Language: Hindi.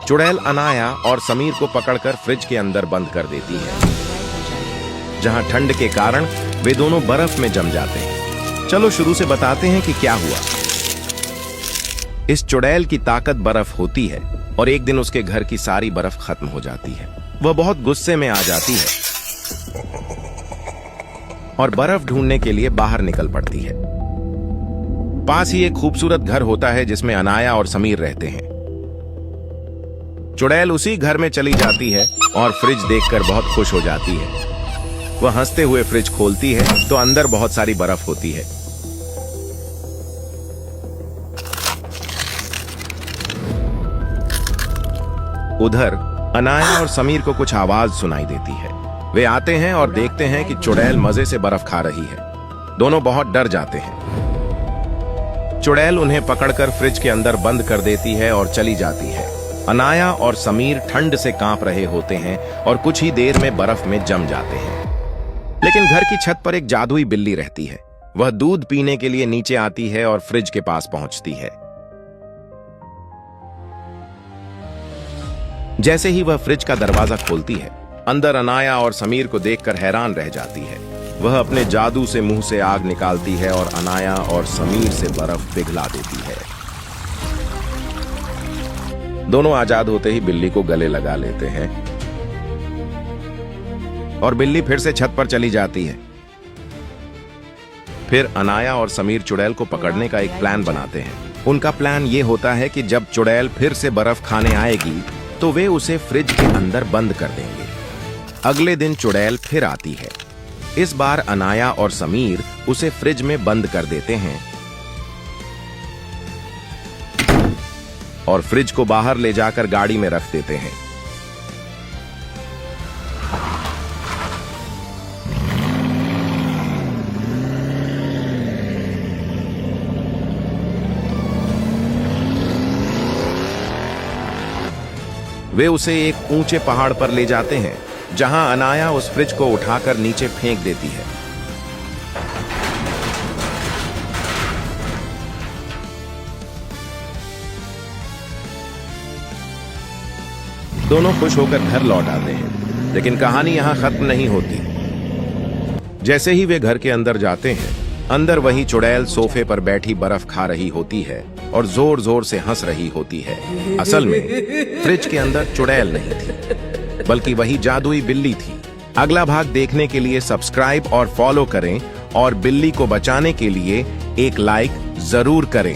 चुड़ैल अनाया और समीर को पकड़कर फ्रिज के अंदर बंद कर देती है, जहां ठंड के कारण वे दोनों बर्फ में जम जाते हैं। चलो शुरू से बताते हैं कि क्या हुआ। इस चुड़ैल की ताकत बर्फ होती है और एक दिन उसके घर की सारी बर्फ खत्म हो जाती है। वह बहुत गुस्से में आ जाती है और बर्फ ढूंढने के लिए बाहर निकल पड़ती है। पास ही एक खूबसूरत घर होता है जिसमें अनाया और समीर रहते हैं। चुड़ैल उसी घर में चली जाती है और फ्रिज देखकर बहुत खुश हो जाती है। वह हंसते हुए फ्रिज खोलती है तो अंदर बहुत सारी बर्फ होती है। उधर अनाया और समीर को कुछ आवाज सुनाई देती है। वे आते हैं और देखते हैं कि चुड़ैल मजे से बर्फ खा रही है। दोनों बहुत डर जाते हैं। चुड़ैल उन्हें पकड़कर फ्रिज के अंदर बंद कर देती है और चली जाती है। अनाया और समीर ठंड से कांप रहे होते हैं और कुछ ही देर में बर्फ में जम जाते हैं। लेकिन घर की छत पर एक जादुई बिल्ली रहती है। वह दूध पीने के लिए नीचे आती है और फ्रिज के पास पहुंचती है। जैसे ही वह फ्रिज का दरवाजा खोलती है, अंदर अनाया और समीर को देखकर हैरान रह जाती है। वह अपने जादू से मुंह से आग निकालती है और अनाया और समीर से बर्फ पिघला देती है। दोनों आजाद होते ही बिल्ली को गले लगा लेते हैं और बिल्ली फिर से छत पर चली जाती है। फिर अनाया और समीर चुड़ैल को पकड़ने का एक प्लान बनाते हैं। उनका प्लान ये होता है कि जब चुड़ैल फिर से बर्फ खाने आएगी तो वे उसे फ्रिज के अंदर बंद कर देंगे। अगले दिन चुड़ैल फिर आती है। इस बार अनाया और समीर उसे फ्रिज में बंद कर देते हैं और फ्रिज को बाहर ले जाकर गाड़ी में रख देते हैं। वे उसे एक ऊंचे पहाड़ पर ले जाते हैं, जहां अनाया उस फ्रिज को उठाकर नीचे फेंक देती है। दोनों खुश होकर घर लौट आते हैं, लेकिन कहानी यहां खत्म नहीं होती। जैसे ही वे घर के अंदर जाते हैं, अंदर वही चुड़ैल सोफे पर बैठी बर्फ खा रही होती है और जोर जोर से हंस रही होती है। असल में फ्रिज के अंदर चुड़ैल नहीं थी, बल्कि वही जादुई बिल्ली थी। अगला भाग देखने के लिए सब्सक्राइब और फॉलो करें और बिल्ली को बचाने के लिए एक लाइक जरूर करें।